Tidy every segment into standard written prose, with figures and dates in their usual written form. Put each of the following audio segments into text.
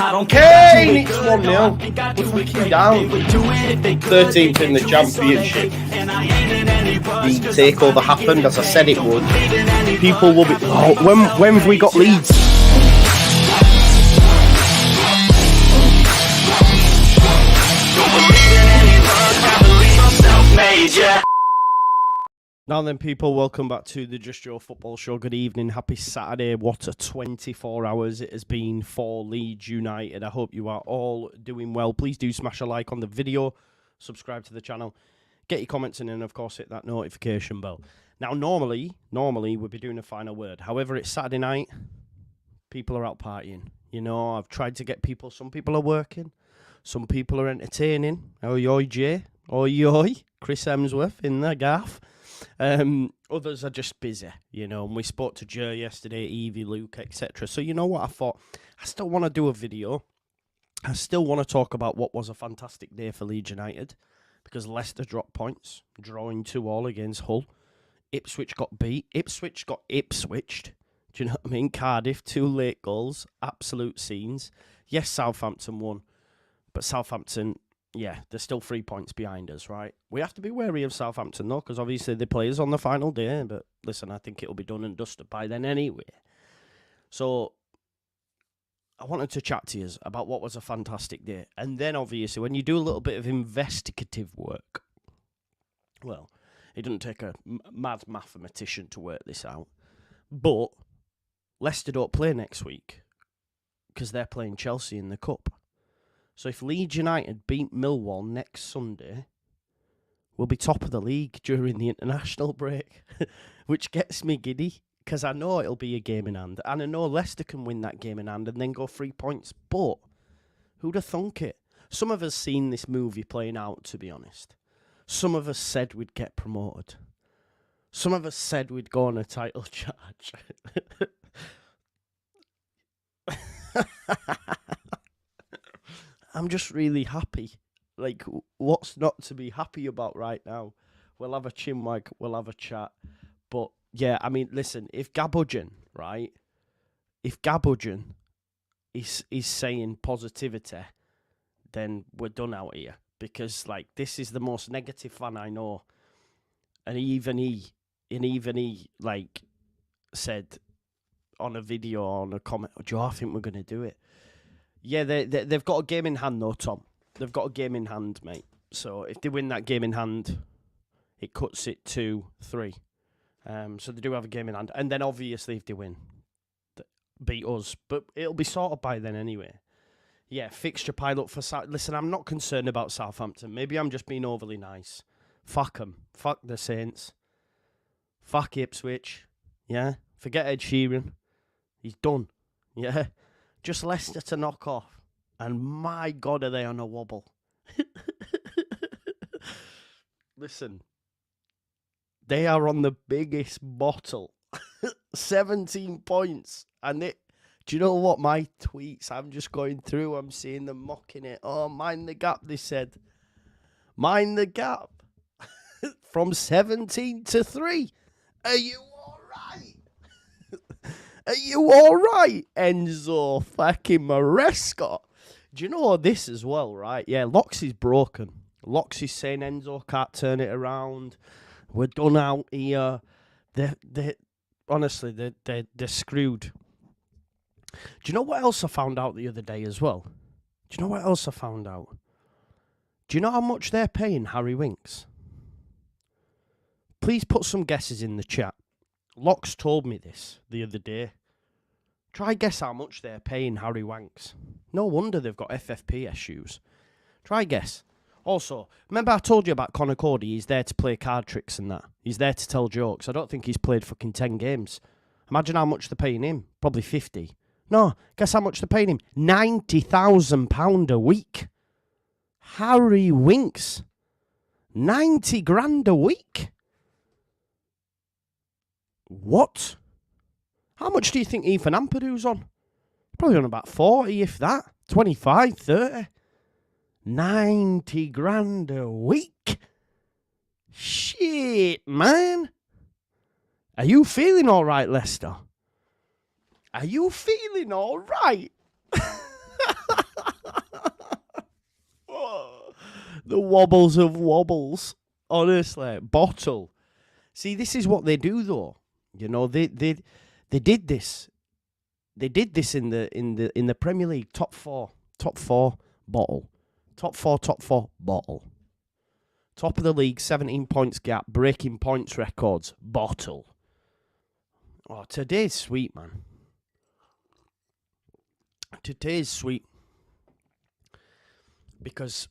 Kane, it's 1-0. We're fucking down. 13th in the championship. The takeover happened as I said it would. People will be. Oh, when have we got Leeds? Now then, people, welcome back to the Just Joe Football Show. Good evening, happy Saturday. What a 24 hours it has been for Leeds United. I hope you are all doing well. Please do smash a like on the video, subscribe to the channel, get your comments in, and of course hit that notification bell. Now, normally we'd be doing a final word. However, it's Saturday night. People are out partying. You know, I've tried to get people. Some people are working. Some people are entertaining. Oi, Jay. Oi, Chris Hemsworth in the gaff. Others are just busy, you know, and we spoke to Joe yesterday, Evie, Luke, etc. So you know what, I thought, I still want to do a video. I still want to talk about what was a fantastic day for Leeds United, because Leicester dropped points, drawing 2-2 against Hull. Ipswich got beat. Ipswich got Ipswiched. Do you know what I mean? Cardiff, 2 late goals, absolute scenes. Yes, Southampton won, but Southampton... yeah, they're still 3 points behind us, right? We have to be wary of Southampton, though, because obviously they play us on the final day. But listen, I think it'll be done and dusted by then anyway. So I wanted to chat to you about what was a fantastic day. And then, obviously, when you do a little bit of investigative work, well, it doesn't take a mad mathematician to work this out. But Leicester don't play next week because they're playing Chelsea in the Cup. So if Leeds United beat Millwall next Sunday, we'll be top of the league during the international break, which gets me giddy, because I know it'll be a game in hand, and I know Leicester can win that game in hand and then go 3 points, but who'd have thunk it? Some of us seen this movie playing out, to be honest. Some of us said we'd get promoted. Some of us said we'd go on a title charge. I'm just really happy. Like, what's not to be happy about right now? We'll have a chinwag, we'll have a chat. But, yeah, I mean, listen, if Gabujan, right? If Gabujan is saying positivity, then we're done out here. Because, like, this is the most negative fan I know. And even he, like, said on a video or on a comment, Joe, I think we're going to do it. Yeah, they've got a game in hand, though, Tom. They've got a game in hand, mate. So if they win that game in hand, it cuts it to 3. So they do have a game in hand. And then, obviously, if they win, beat us. But it'll be sorted by then anyway. Yeah, fixture pile up for... Listen, I'm not concerned about Southampton. Maybe I'm just being overly nice. Fuck them. Fuck the Saints. Fuck Ipswich. Yeah? Forget Ed Sheeran. He's done. Yeah? Just Leicester to knock off. And my God, are they on a wobble. Listen. They are on the biggest bottle. 17 points. And do you know what? My tweets, I'm just going through. I'm seeing them mocking it. Oh, mind the gap, they said. Mind the gap. From 17 to 3. Are you all right? Are you all right, Enzo fucking Maresca? Do you know this as well, right? Yeah, Loxy's broken. Loxy's saying Enzo can't turn it around. We're done out here. Honestly, they're screwed. Do you know what else I found out the other day as well? Do you know what else I found out? Do you know how much they're paying Harry Winks? Please put some guesses in the chat. Locks told me this the other day. Try guess how much they're paying Harry Winks. No wonder they've got FFP issues. Try guess. Also, remember I told you about Connor Cody? He's there to play card tricks and that. He's there to tell jokes. I don't think he's played fucking 10 games. Imagine how much they're paying him. Probably 50. No, guess how much they're paying him? £90,000 a week. Harry Winks. 90 grand a week? What? How much do you think Ethan Ampadu's on? Probably on about 40, if that. 25, 30. 90 grand a week? Shit, man. Are you feeling all right, Leicester? Are you feeling all right? The wobbles of wobbles. Honestly, bottle. See, this is what they do, though. You know, they did this. They did this in the Premier League. Top four, bottle. Top four, bottle. Top of the league, 17 points gap, breaking points records, bottle. Oh, today's sweet, man. Today's sweet. Because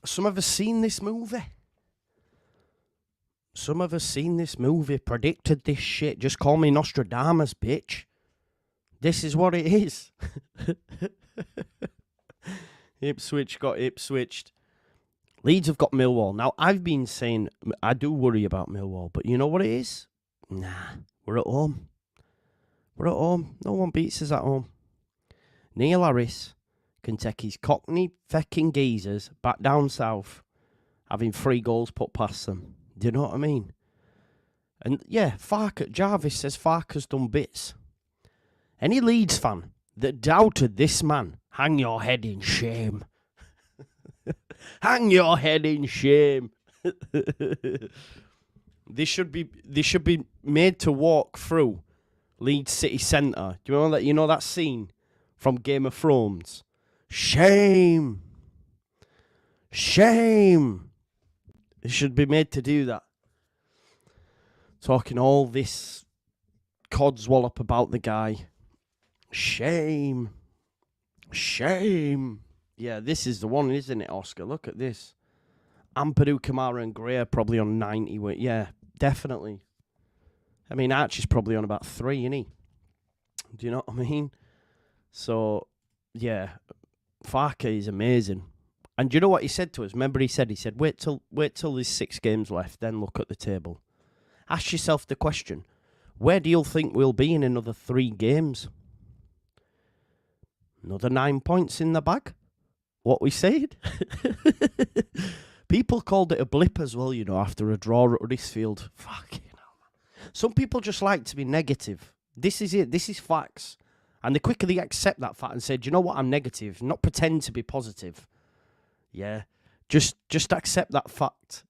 some of us seen this movie. Some of us seen this movie, predicted this shit. Just call me Nostradamus, bitch. This is what it is. Ipswich got Ipswiched. Leeds have got Millwall. Now, I've been saying I do worry about Millwall, but you know what it is? Nah, we're at home. We're at home. No one beats us at home. Neil Harris can take his cockney fecking geezers back down south, having 3 goals put past them. Do you know what I mean? And yeah, Jarvis says Farker's done bits. Any Leeds fan that doubted this man, hang your head in shame. Hang your head in shame. They should be made to walk through Leeds City Centre. Do you remember that? You know that scene from Game of Thrones? Shame. Shame. They should be made to do that. Talking all this codswallop about the guy. Shame. Shame. Yeah, this is the one, isn't it, Oscar? Look at this. Ampadu, Kamara and Gray are probably on 90. Yeah, definitely. I mean, Archie's probably on about 3, isn't he? Do you know what I mean? So, yeah, Farker is amazing. And do you know what he said to us? Remember he said, wait till there's 6 games left, then look at the table. Ask yourself the question, where do you think we'll be in another 3 games? Another 9 points in the bag? What we said? People called it a blip as well, you know, after a draw at Huddersfield. Fucking hell, man. Some people just like to be negative. This is it. This is facts. And the quicker they accept that fact and say, do you know what, I'm negative, not pretend to be positive. Yeah, just accept that fact.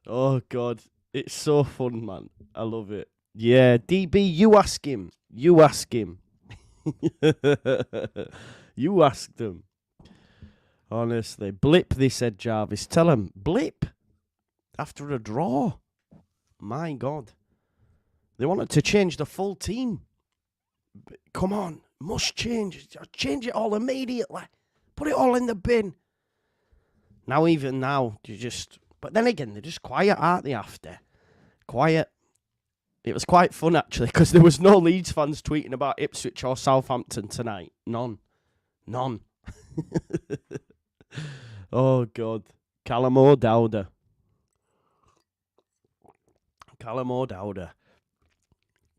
Oh, God. It's so fun, man. I love it. Yeah, DB, you ask him. You ask him. You asked him. Honestly. Blip, they said, Jarvis. Tell him, blip. After a draw. My God. They wanted to change the full team. Come on. Must change. Change it all immediately. Put it all in the bin. Now, even now, you just... But then again, they're just quiet, aren't they, after? Quiet. It was quite fun, actually, because there was no Leeds fans tweeting about Ipswich or Southampton tonight. None. Oh, God. Callum O'Dowda.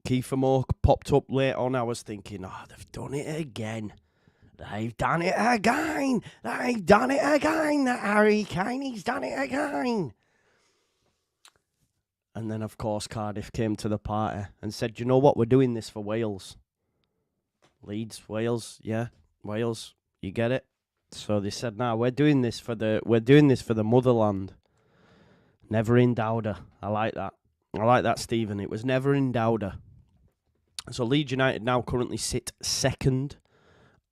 Kiefer Moore popped up late on. I was thinking, oh, they've done it again. They've done it again. That Harry Kane, he's done it again. And then, of course, Cardiff came to the party and said, you know what, we're doing this for Wales. Leeds, Wales, yeah, Wales, you get it? So they said, nah, we're doing this for the motherland. Never in Dowda. I like that, Stephen. It was never in Dowda. So Leeds United now currently sit second,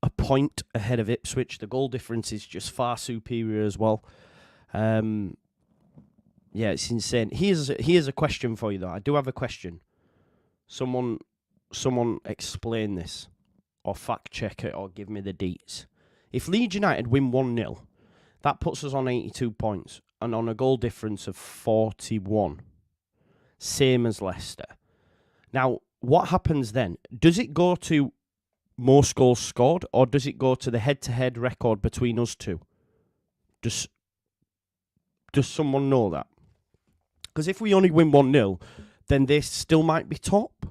a point ahead of Ipswich. The goal difference is just far superior as well. Yeah, it's insane. Here's a question for you, though. I do have a question. Someone explain this, or fact check it, or give me the deets. If Leeds United win 1-0, that puts us on 82 points, and on a goal difference of 41. Same as Leicester. Now, what happens then? Does it go to most goals scored, or does it go to the head-to-head record between us two? Does someone know that? Because if we only win 1-0, then they still might be top,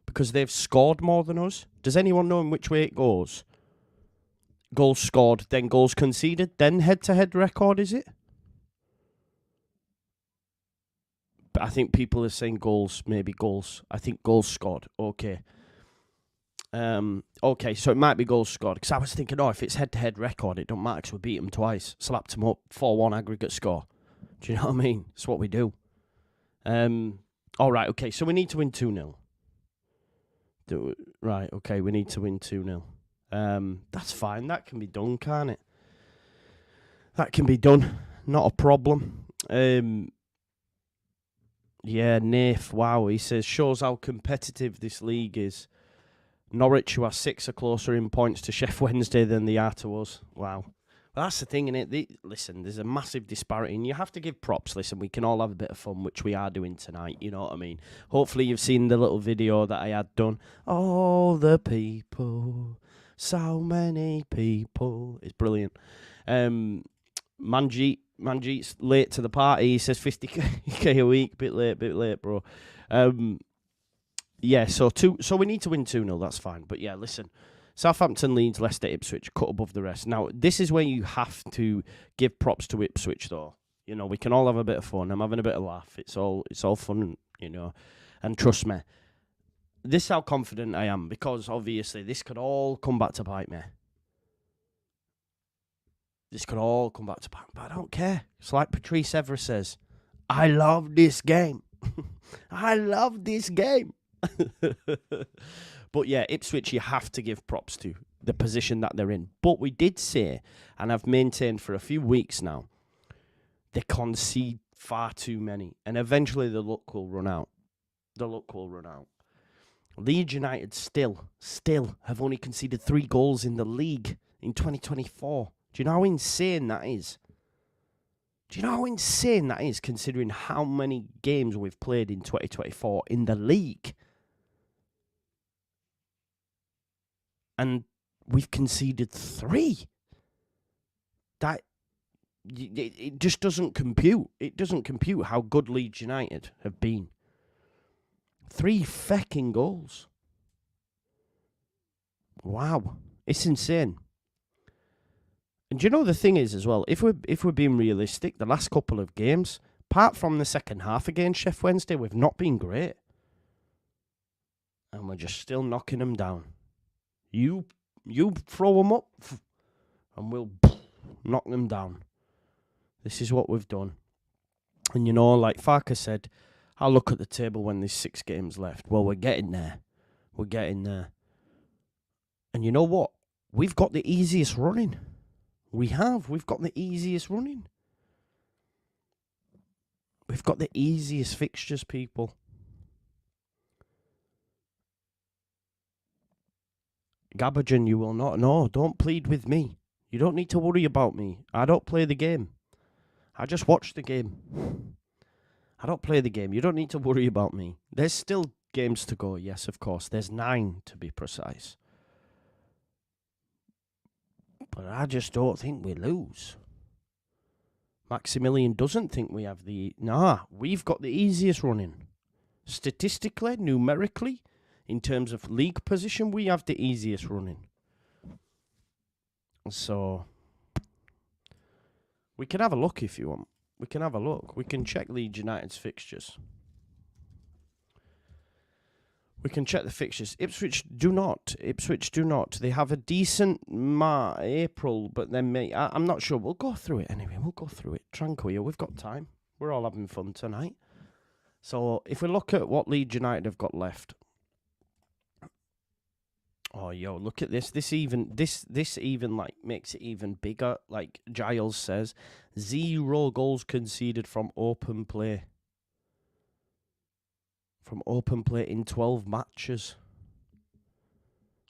because they've scored more than us. Does anyone know in which way it goes? Goals scored, then goals conceded, then head-to-head record, is it? But I think people are saying goals, maybe goals. I think goals scored. Okay. Okay, so it might be goals scored. Because I was thinking, if it's head-to-head record, it don't matter because we beat them twice. Slapped them up, 4-1 aggregate score. Do you know what I mean? It's what we do. All right, okay, so we need to win 2-0. Right, okay, we need to win 2-0. That's fine. That can be done, can't it? That can be done. Not a problem. Yeah, Nath, wow, he says, shows how competitive this league is. Norwich, who are 6, are closer in points to Sheff Wednesday than they are to us. Wow. Well, that's the thing, innit? Listen, there's a massive disparity, and you have to give props. Listen, we can all have a bit of fun, which we are doing tonight, you know what I mean? Hopefully you've seen the little video that I had done. All the people, so many people. It's brilliant. Manjeet's late to the party. He says 50k a week. Bit late, bro. Yeah, so we need to win 2-0, that's fine. But yeah, listen, Southampton, Leeds, Leicester, Ipswich, cut above the rest. Now, this is where you have to give props to Ipswich, though. You know, we can all have a bit of fun. I'm having a bit of laugh. It's all fun, you know. And trust me, this is how confident I am, because obviously this could all come back to bite me. This could all come back to bite me, but I don't care. It's like Patrice Evra says, I love this game. I love this game. But yeah, Ipswich, you have to give props to the position that they're in. But we did say, and I've maintained for a few weeks now, they concede far too many, and eventually the luck will run out. Leeds United still have only conceded 3 goals in the league in 2024. Do you know how insane that is? Considering how many games we've played in 2024 in the league? And we've conceded 3. It just doesn't compute. It doesn't compute how good Leeds United have been. 3 fecking goals. Wow. It's insane. And do you know the thing is as well, if we're being realistic, the last couple of games, apart from the second half against Sheff Wednesday, we've not been great. And we're just still knocking them down. You throw them up, and we'll knock them down. This is what we've done. And you know, like Farker said, I'll look at the table when there's 6 games left. Well, we're getting there. And you know what? We've got the easiest running. We've got the easiest running. We've got the easiest fixtures, people. Gabajan, you will not. No, don't plead with me. You don't need to worry about me. I don't play the game. I just watch the game. I don't play the game. You don't need to worry about me. There's still games to go. Yes, of course. There's 9 to be precise. But I just don't think we lose. Maximilian doesn't think we have the... we've got the easiest running. Statistically, numerically, in terms of league position, we have the easiest running. So, we can have a look if you want. We can have a look. We can check Leeds United's fixtures. We can check the fixtures. Ipswich do not. They have a decent April, but then I'm not sure. We'll go through it anyway. Tranquil. We've got time. We're all having fun tonight. So if we look at what Leeds United have got left. Oh, look at this. This even like makes it even bigger. Like Giles says, 0 goals conceded from open play. In 12 matches.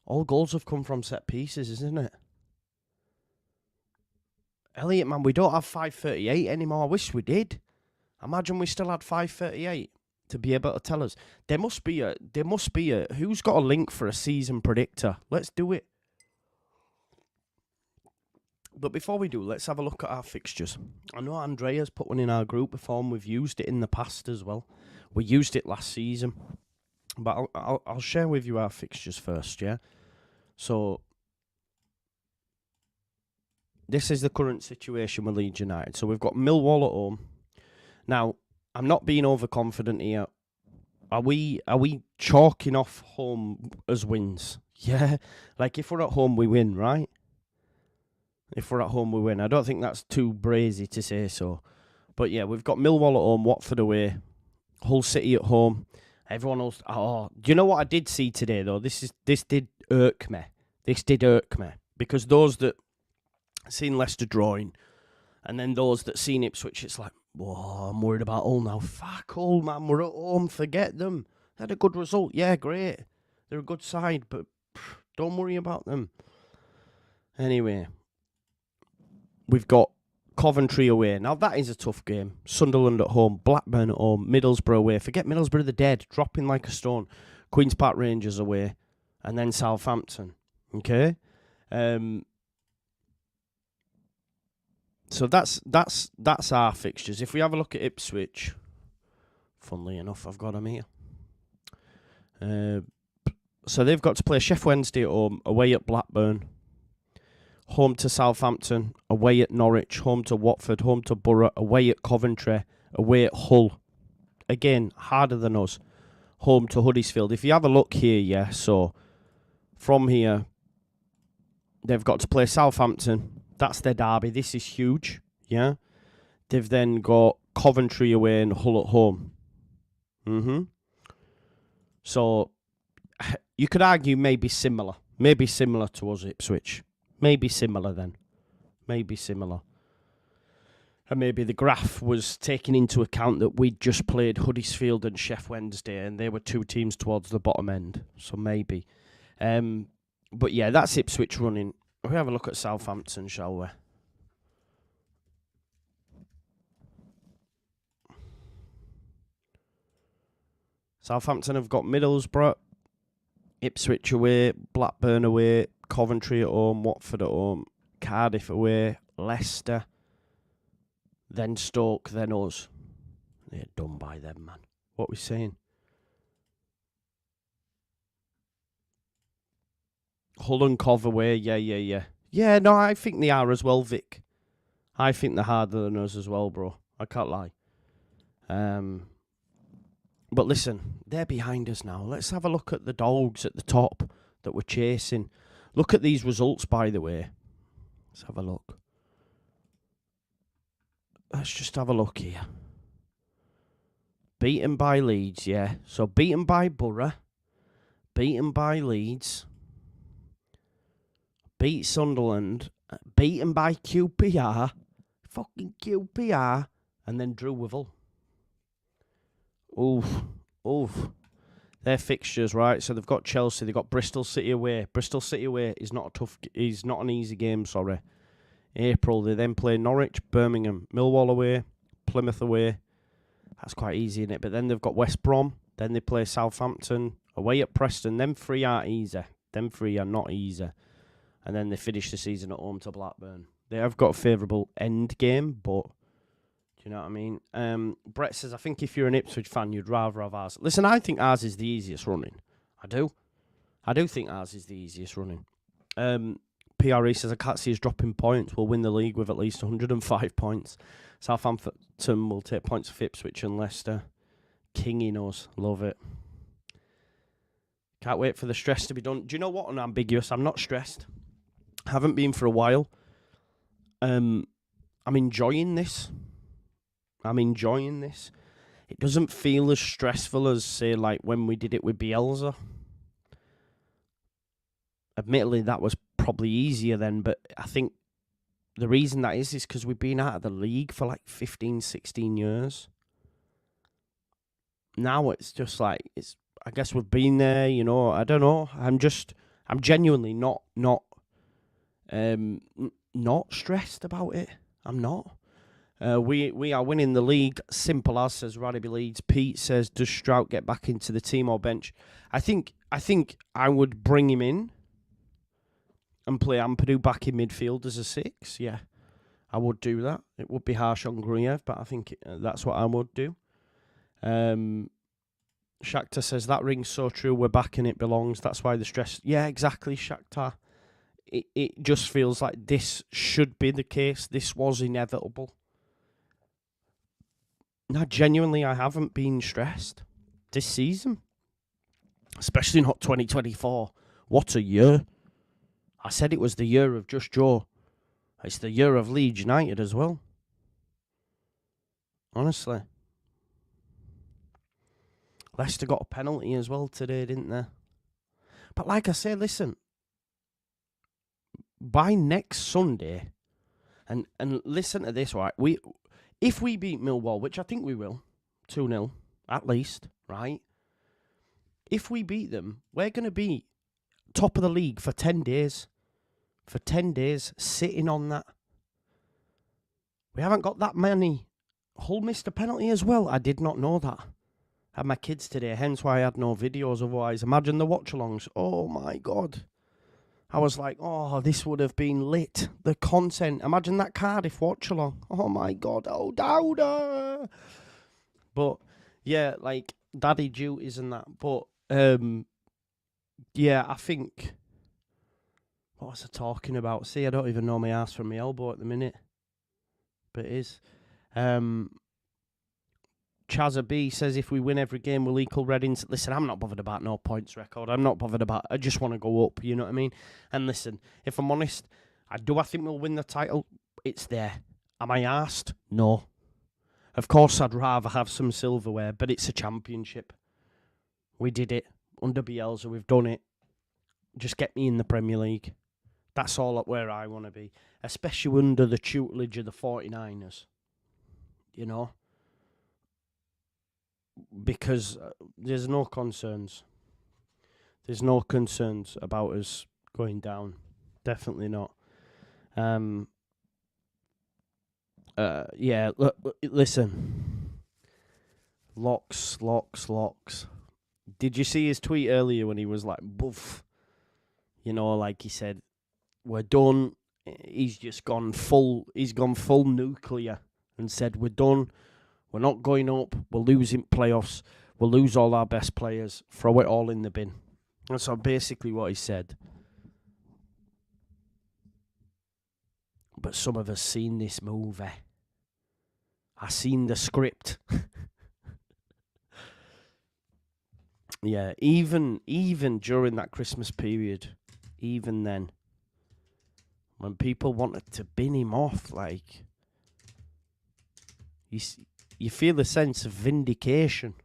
All goals have come from set pieces, isn't it? Elliot, man, we don't have 538 anymore. I wish we did. Imagine we still had 538 to be able to tell us. There must be a. Who's got a link for a season predictor? Let's do it. But before we do, let's have a look at our fixtures. I know Andrea's put one in our group before, and we've used it in the past as well. We used it last season. But I'll share with you our fixtures first, yeah? So, this is the current situation with Leeds United. So, we've got Millwall at home. Now, I'm not being overconfident here. Are we chalking off home as wins? Yeah. Like, if we're at home, we win, right? If we're at home, we win. I don't think that's too brazy to say so. But yeah, we've got Millwall at home, Watford away, Hull City at home. Everyone else. Oh, do you know what I did see today, though? This did irk me. This did irk me. Because those that seen Leicester drawing, and then those that seen Ipswich, it's like, whoa, I'm worried about Hull now. Fuck Hull, man. We're at home. Forget them. They had a good result. Yeah, great. They're a good side, but don't worry about them. Anyway, we've got Coventry away. Now, that is a tough game. Sunderland at home. Blackburn at home. Middlesbrough away. Forget Middlesbrough, the dead. Dropping like a stone. Queen's Park Rangers away. And then Southampton. Okay? So that's our fixtures. If we have a look at Ipswich, funnily enough, I've got them here. So they've got to play Sheffield Wednesday at home, away at Blackburn, home to Southampton, away at Norwich, home to Watford, home to Borough, away at Coventry, away at Hull. Again, harder than us. Home to Huddersfield. If you have a look here, yeah, so from here, they've got to play Southampton. That's their derby. This is huge, yeah? They've then got Coventry away and Hull at home. So, you could argue maybe similar. Maybe similar to us, Ipswich. Maybe similar then. Maybe similar. And maybe the graph was taking into account that we'd just played Huddersfield and Sheffield Wednesday, and they were two teams towards the bottom end. So maybe. But yeah, that's Ipswich running. We'll have a look at Southampton, shall we? Southampton have got Middlesbrough, Ipswich away, Blackburn away, Coventry at home, Watford at home, Cardiff away, Leicester, then Stoke, then us. They're done by them, man. What are we saying? Hull and Cov away, yeah. Yeah, no, I think they are as well, Vic. I think they're harder than us as well, bro. I can't lie. But listen, they're behind us now. Let's have a look at the dogs at the top that we're chasing. Look at these results, by the way. Let's have a look. Let's just have a look here. Beaten by Leeds, yeah. So beaten by Borough. Beaten by Leeds. Beat Sunderland. Beaten by QPR. Fucking QPR. And then drew with Hull. Oof. Their fixtures, right? So they've got Chelsea, they've got Bristol City away. Bristol City away is not an easy game, sorry. April, they then play Norwich, Birmingham, Millwall away, Plymouth away. That's quite easy, isn't it? But then they've got West Brom, then they play Southampton, away at Preston. Them three aren't easy. Them three are not easy. And then they finish the season at home to Blackburn. They have got a favourable end game, but do you know what I mean? Brett says, I think if you're an Ipswich fan, you'd rather have ours. Listen, I think ours is the easiest running. I do think ours is the easiest running. PRE says, I can't see us dropping points. We'll win the league with at least 105 points. Southampton will take points for Ipswich and Leicester. Kinging us. Love it. Can't wait for the stress to be done. Do you know what? Unambiguous. I'm not stressed. Haven't been for a while. I'm enjoying this. It doesn't feel as stressful as, say, like when we did it with Bielsa. Admittedly, that was probably easier then, but I think the reason that is because we've been out of the league for like 15, 16 years. Now it's just like, I guess we've been there, you know, I don't know. I'm genuinely not stressed about it. I'm not. We are winning the league. Simple as, says Radiby Leeds. Pete says, does Strout get back into the team or bench? I think I would bring him in and play Ampadu back in midfield as a 6. Yeah, I would do that. It would be harsh on Gruyev, but I think that's what I would do. Shakhtar says, that rings so true. We're back and it belongs. That's why the stress. Yeah, exactly, Shakhtar. It just feels like this should be the case. This was inevitable. No, genuinely, I haven't been stressed. this season. Especially not 2024. What a year. I said it was the year of Just Joe. It's the year of Leeds United as well. Honestly. Leicester got a penalty as well today, didn't they? But like I say, listen. By next Sunday, and listen to this, right? If we beat Millwall, which I think we will, 2-0, at least, right? If we beat them, we're going to be top of the league for 10 days. For 10 days, sitting on that. We haven't got that many. Hull missed a penalty as well. I did not know that. I had my kids today, hence why I had no videos. Otherwise, imagine the watch-alongs. Oh, my God. I was like, oh, this would have been lit. The content. Imagine that Cardiff watch-along. Oh, my God. Oh, Dowder. But, yeah, like, daddy duties and that. But, yeah, I think... What was I talking about? See, I don't even know my ass from my elbow at the minute. But it is. Chazza B says if we win every game, we'll equal Reading's. Listen, I'm not bothered about no points record. I'm not bothered about... I just want to go up, you know what I mean? And listen, if I'm honest, I think we'll win the title. It's there. Am I arsed? No. Of course, I'd rather have some silverware, but it's a championship. We did it. Under Bielsa, we've done it. Just get me in the Premier League. That's all up where I want to be. Especially under the tutelage of the 49ers. You know? Because there's no concerns. There's no concerns about us going down. Definitely not. Yeah, listen. Locks. Did you see his tweet earlier when he was like, boof? You know, like he said, we're done. He's just gone full nuclear and said, we're done. We're not going up. We're losing playoffs. We'll lose all our best players. Throw it all in the bin. That's basically what he said. But some of us seen this movie. I seen the script. Yeah, even during that Christmas period, even then, when people wanted to bin him off, like, you feel a sense of vindication.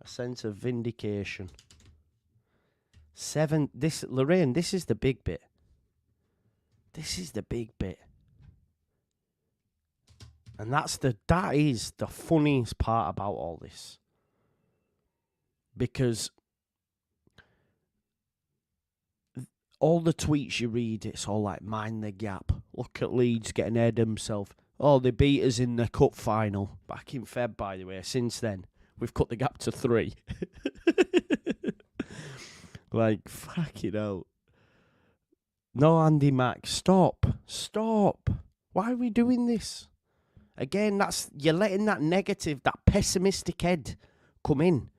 A sense of vindication. Lorraine, this is the big bit. This is the big bit. And that is the funniest part about all this. Because all the tweets you read, it's all like, mind the gap. Look at Leeds getting ahead of himself. Oh, they beat us in the cup final. Back in Feb, by the way. Since then, we've cut the gap to 3. Like, fucking hell. No, Andy Mack, stop. Why are we doing this? Again, you're letting that negative, that pessimistic head come in.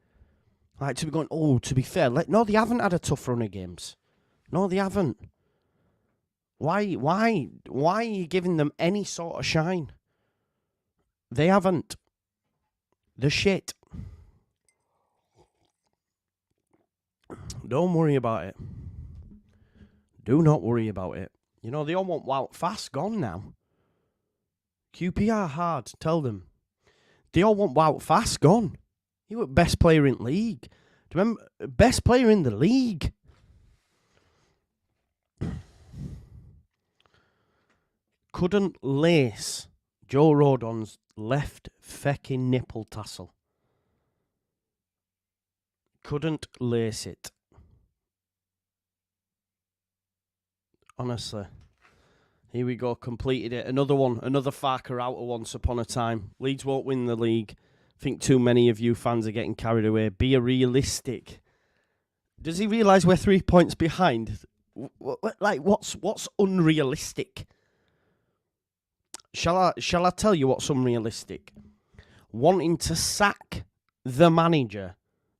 Like, to be going, oh, to be fair, no, they haven't had a tough run of games. No, they haven't. Why are you giving them any sort of shine? They haven't. They're shit. Don't worry about it. Do not worry about it. You know, they all want Wout Fast gone now. QPR hard, tell them. They all want Wout Fast gone. He was best player in league. Do you remember? Best player in the league. Couldn't lace Joe Rodon's left fecking nipple tassel. Couldn't lace it. Honestly. Here we go, completed it. Another one, another Farker outer once upon a time. Leeds won't win the league. I think too many of you fans are getting carried away. Be realistic. Does he realise we're 3 points behind? Like, what's unrealistic? Shall I tell you what's unrealistic? Wanting to sack the manager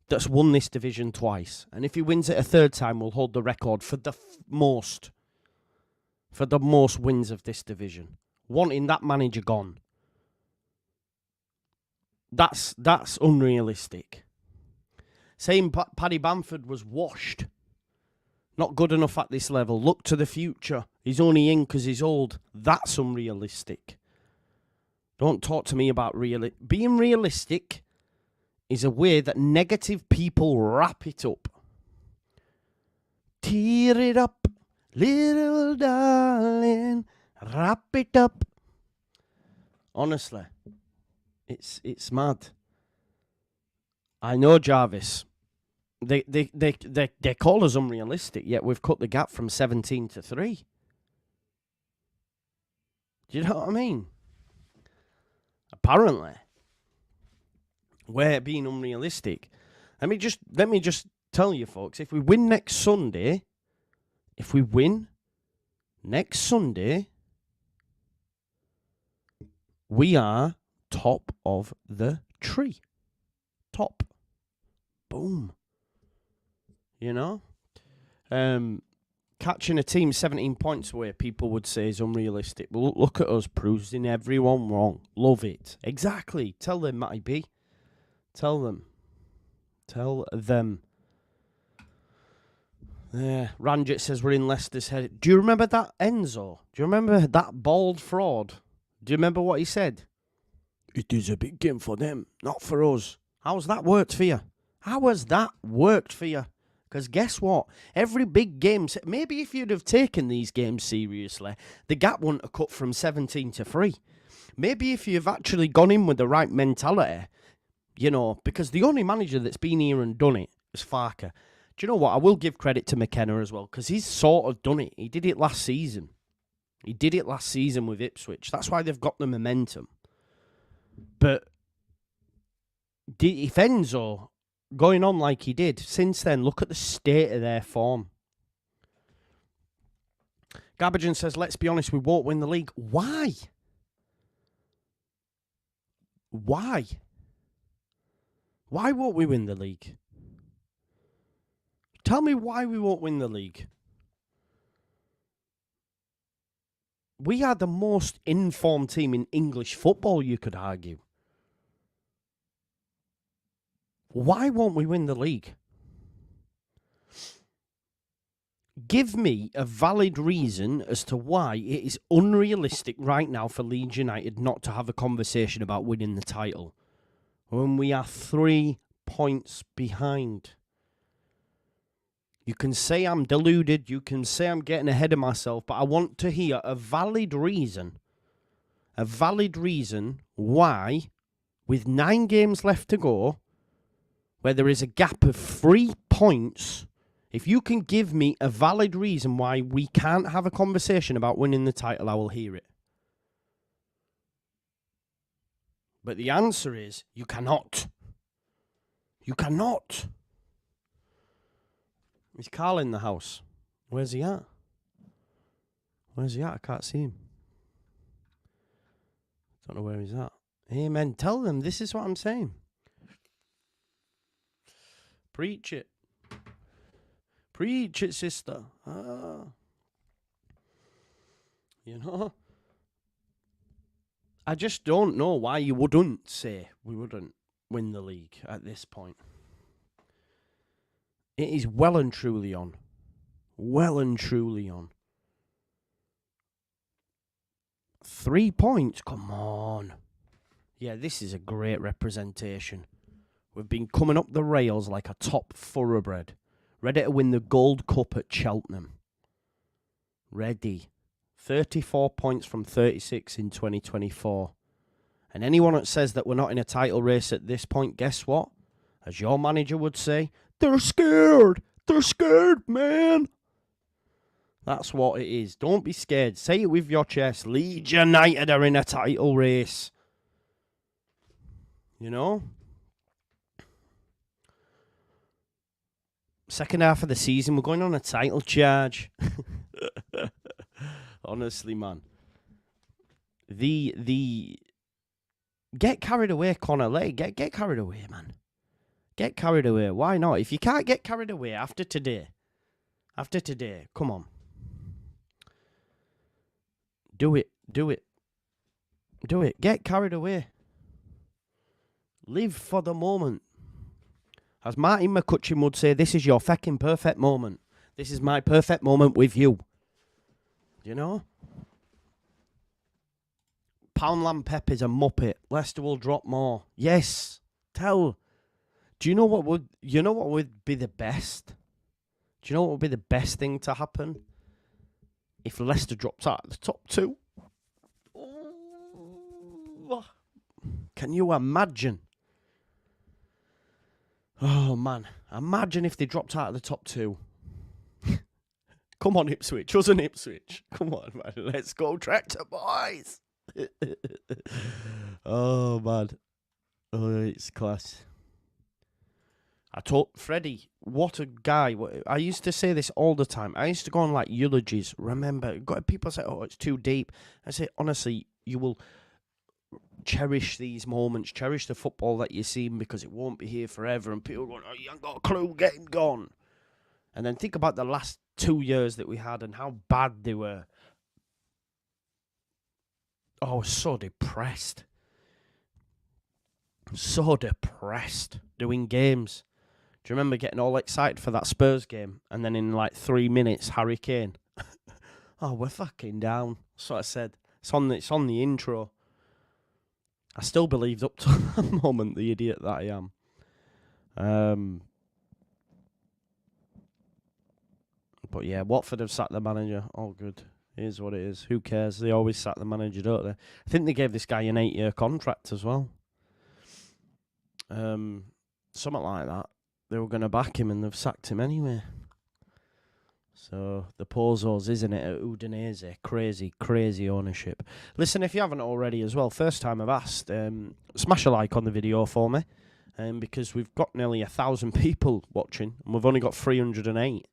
that's won this division twice. And if he wins it a third time, we'll hold the record for the most wins of this division. Wanting that manager gone. That's unrealistic. Saying Paddy Bamford was washed. Not good enough at this level. Look to the future. He's only in because he's old. That's unrealistic. Don't talk to me about being realistic is a way that negative people wrap it up. Tear it up, little darling. Wrap it up. Honestly, it's mad. I know, Jarvis. They call us unrealistic, yet we've cut the gap from 17 to 3. Do you know what I mean? Apparently, we're being unrealistic. Let me just tell you, folks, if we win next Sunday, we are top of the tree. Top. Boom. You know? Catching a team 17 points away, people would say is unrealistic. But look at us proving everyone wrong. Love it. Exactly. Tell them, Matty B. Tell them. Yeah. Ranjit says we're in Leicester's head. Do you remember that, Enzo? Do you remember that bald fraud? Do you remember what he said? It is a big game for them, not for us. How's that worked for you? Because guess what? Every big game, maybe if you'd have taken these games seriously, the gap wouldn't have cut from 17 to 3. Maybe if you've actually gone in with the right mentality, you know, because the only manager that's been here and done it is Farker. Do you know what? I will give credit to McKenna as well, because he's sort of done it. He did it last season. With Ipswich. That's why they've got the momentum. But if Enzo going on like he did, since then, look at the state of their form. Garbagen says, let's be honest, we won't win the league. Why? Why won't we win the league? Tell me why we won't win the league. We are the most informed team in English football, you could argue. Why won't we win the league? Give me a valid reason as to why it is unrealistic right now for Leeds United not to have a conversation about winning the title when we are 3 points behind. You can say I'm deluded, you can say I'm getting ahead of myself, but I want to hear a valid reason why, with 9 games left to go, where there is a gap of 3 points, if you can give me a valid reason why we can't have a conversation about winning the title, I will hear it. But the answer is, you cannot. You cannot. Is Carl in the house? Where's he at? I can't see him. Don't know where he's at. Amen. Tell them this is what I'm saying. Preach it. Preach it, sister. You know? I just don't know why you wouldn't say we wouldn't win the league at this point. It is well and truly on. 3 points? Come on. Yeah, this is a great representation. We've been coming up the rails like a top thoroughbred. Ready to win the Gold Cup at Cheltenham. Ready. 34 points from 36 in 2024. And anyone that says that we're not in a title race at this point, guess what? As your manager would say, they're scared. They're scared, man. That's what it is. Don't be scared. Say it with your chest. Leeds United are in a title race. You know? Second half of the season, we're going on a title charge. Honestly, man. The get carried away, Connor. Get carried away, man. Get carried away. Why not? If you can't get carried away after today, come on. Do it. Get carried away. Live for the moment. As Martin McCutcheon would say, this is your fucking perfect moment. This is my perfect moment with you. You know? Poundland Pep is a muppet. Leicester will drop more. Yes. Do you know what would be the best? Do you know what would be the best thing to happen? If Leicester drops out of the top 2. Oh, can you imagine? Oh, man. Imagine if they dropped out of the top 2. Come on, Ipswich. Us and Ipswich. Come on, man. Let's go, Tractor boys. Oh, man. Oh, it's class. I told Freddie, what a guy. I used to say this all the time. I used to go on like eulogies. Remember, people say, oh, it's too deep. I say, honestly, you will cherish these moments, cherish the football that you've seen because it won't be here forever. And people are going, oh, you ain't got a clue, get him gone. And then think about the last 2 years that we had and how bad they were. Oh, I was so depressed. So depressed doing games. Do you remember getting all excited for that Spurs game? And then in like 3 minutes, Harry Kane. Oh, we're fucking down. That's what I said. It's on the intro. I still believed up to that moment, the idiot that I am. But yeah, Watford have sacked the manager. All good. Here's what it is. Who cares? They always sack the manager, don't they? I think they gave this guy an 8-year contract as well. Something like that. They were going to back him and they've sacked him anyway. So, the Pozzos, isn't it, at Udinese? Crazy, crazy ownership. Listen, if you haven't already as well, first time I've asked, smash a like on the video for me. Because we've got nearly 1,000 people watching and we've only got 308.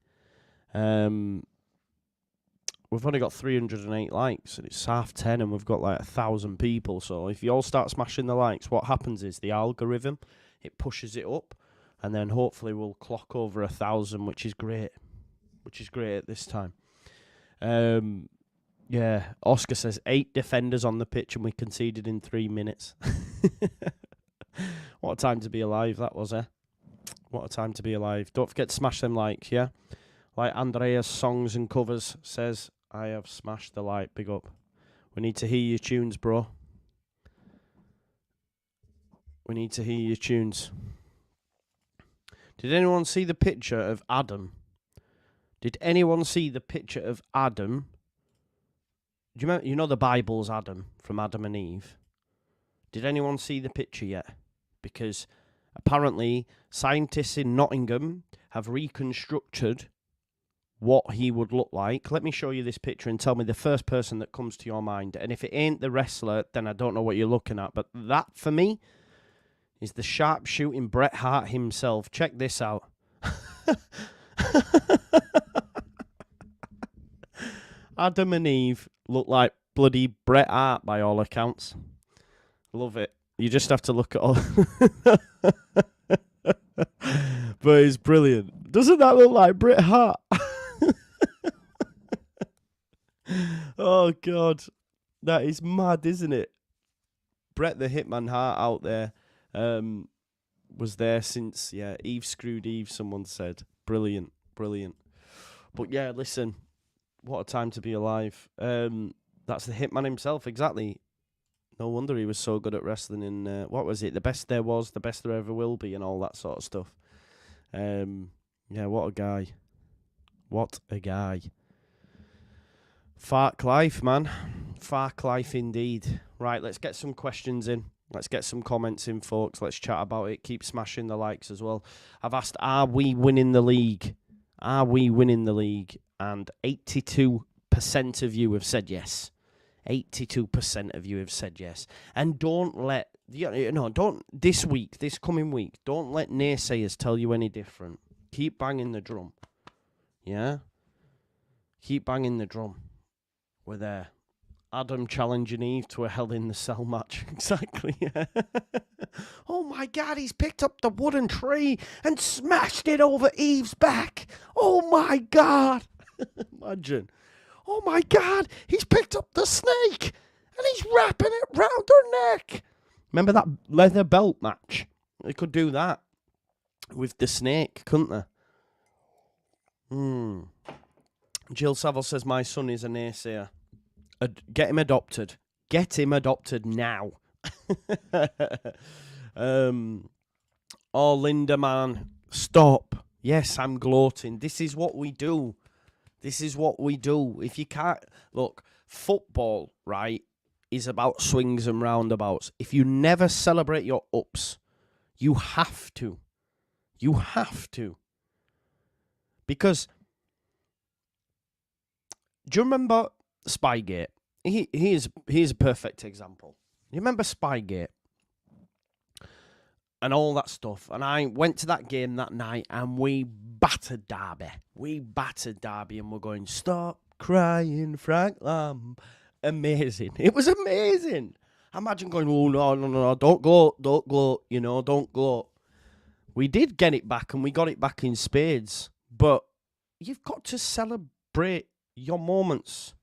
We've only got 308 likes and it's 10:30 and we've got like 1,000 people. So, if you all start smashing the likes, what happens is the algorithm, it pushes it up. And then hopefully we'll clock over 1,000, which is great. Which is great at this time. Yeah, Oscar says 8 defenders on the pitch and we conceded in 3 minutes. What a time to be alive that was, eh? What a time to be alive. Don't forget to smash them likes, yeah? Like Andreas Songs and Covers says, I have smashed the like. Big up. We need to hear your tunes, bro. We need to hear your tunes. Did anyone see the picture of Adam? Did anyone see the picture of Adam? Do you remember? You know the Bible's Adam from Adam and Eve. Did anyone see the picture yet? Because apparently scientists in Nottingham have reconstructed what he would look like. Let me show you this picture and tell me the first person that comes to your mind. And if it ain't the wrestler, then I don't know what you're looking at. But that, for me, is the sharpshooting Bret Hart himself. Check this out. Adam and Eve look like bloody Bret Hart by all accounts. Love it. You just have to look at all. But it's brilliant. Doesn't that look like Bret Hart? Oh, God. That is mad, isn't it? Bret the Hitman Hart out there. Was there since, Eve screwed Eve, someone said. Brilliant, brilliant. But yeah, listen, what a time to be alive. That's the Hitman himself, exactly. No wonder he was so good at wrestling in, what was it, the best there was, the best there ever will be, and all that sort of stuff. Yeah, what a guy. What a guy. Fark life, man. Fark life indeed. Right, let's get some questions in. Let's get some comments in, folks. Let's chat about it. Keep smashing the likes as well. I've asked, are we winning the league? Are we winning the league? And 82% of you have said yes. 82% of you have said yes. And don't let, this coming week, don't let naysayers tell you any different. Keep banging the drum. Yeah? Keep banging the drum. We're there. Adam challenging Eve to a Hell in the Cell match. Exactly. Oh my God, he's picked up the wooden tree and smashed it over Eve's back. Oh my God. Imagine. Oh my God, he's picked up the snake and he's wrapping it round her neck. Remember that leather belt match? They could do that with the snake, couldn't they? Jill Saville says, my son is a naysayer. Get him adopted. Get him adopted now. Oh, Linda, man. Stop. Yes, I'm gloating. This is what we do. This is what we do. If you can't... Look, football, right, is about swings and roundabouts. If you never celebrate your ups, you have to. You have to. Because... Do you remember Spygate? Here's a perfect example. You remember Spygate? And all that stuff. And I went to that game that night and we battered Derby. And we're going, stop crying, Frank Lamb. Amazing. It was amazing. Imagine going, oh, no, don't gloat, you know, don't gloat. We did get it back and we got it back in spades. But you've got to celebrate your moments.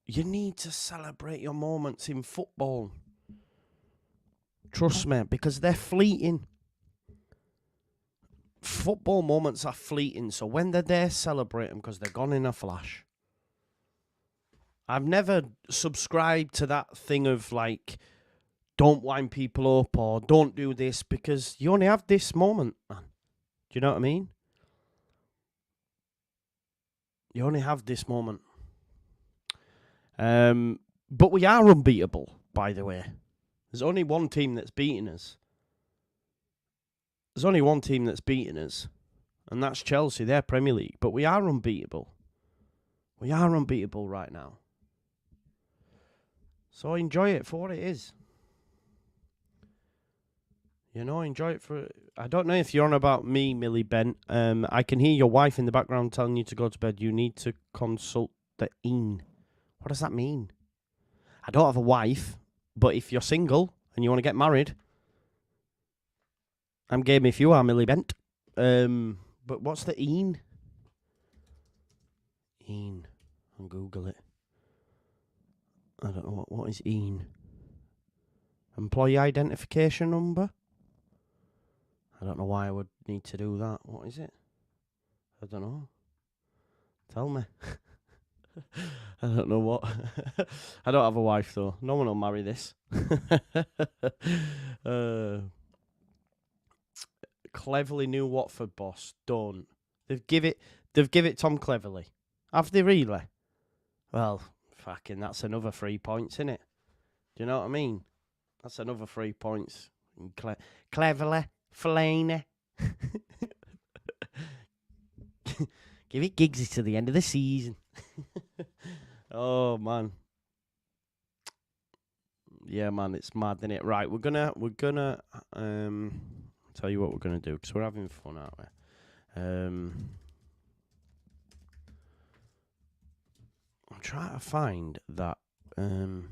You need to celebrate your moments in football. Trust me, because they're fleeting. Football moments are fleeting, so when they're there, celebrate them because they're gone in a flash. I've never subscribed to that thing of like, don't wind people up or don't do this because you only have this moment, man. Do you know what I mean? You only have this moment. But we are unbeatable, by the way. There's only one team that's beaten us. And that's Chelsea. They're Premier League. But we are unbeatable. We are unbeatable right now. So enjoy it for what it is. You know, enjoy it for... I don't know if you're on about me, Millie Bent. I can hear your wife in the background telling you to go to bed. You need to consult the EEN. What does that mean? I don't have a wife, but if you're single and you want to get married, I'm game if you are, Millie Bent. But what's the EEN? EEN. I'll Google it. I don't know what is EEN. Employee identification number? I don't know why I would need to do that. What is it? I don't know. Tell me. I don't know what. I don't have a wife, though. No one will marry this. Cleverly new Watford boss. Don't. They've give it Tom Cleverly. Have they really? Well, fucking that's another 3 points, isn't it? Do you know what I mean? That's another 3 points. Cleverly. Fellaini. Give it Giggsy to the end of the season. Oh, man. Yeah, man, it's mad, isn't it? Right, we're gonna tell you what we're gonna do, because we're having fun, aren't we? I'm trying to find that, no,